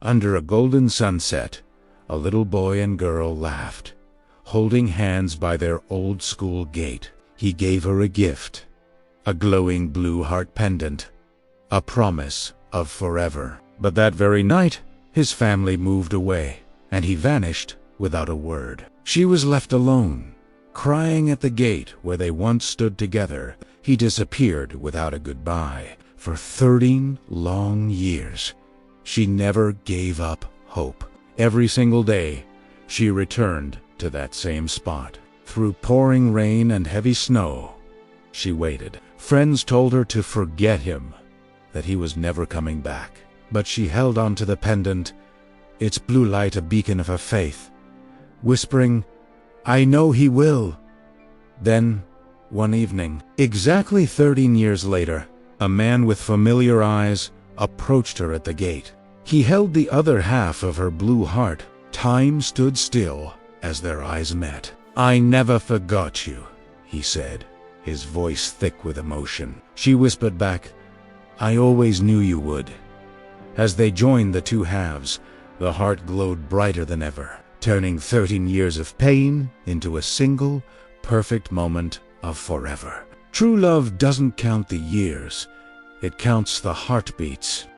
Under a golden sunset, a little boy and girl laughed, holding hands by their old-school gate. He gave her a gift, a glowing blue heart pendant, a promise of forever. But that very night, his family moved away, and he vanished without a word. She was left alone, crying at the gate where they once stood together. He disappeared without a goodbye. For 13 long years, she never gave up hope. Every single day, she returned to that same spot. Through pouring rain and heavy snow, she waited. Friends told her to forget him, that he was never coming back. But she held on to the pendant, its blue light a beacon of her faith, whispering, "I know he will." Then, one evening, exactly 13 years later, a man with familiar eyes approached her at the gate. He held the other half of her blue heart. Time stood still as their eyes met. "I never forgot you," he said, his voice thick with emotion. She whispered back, "I always knew you would." As they joined the two halves, the heart glowed brighter than ever, turning 13 years of pain into a single, perfect moment of forever. True love doesn't count the years, it counts the heartbeats.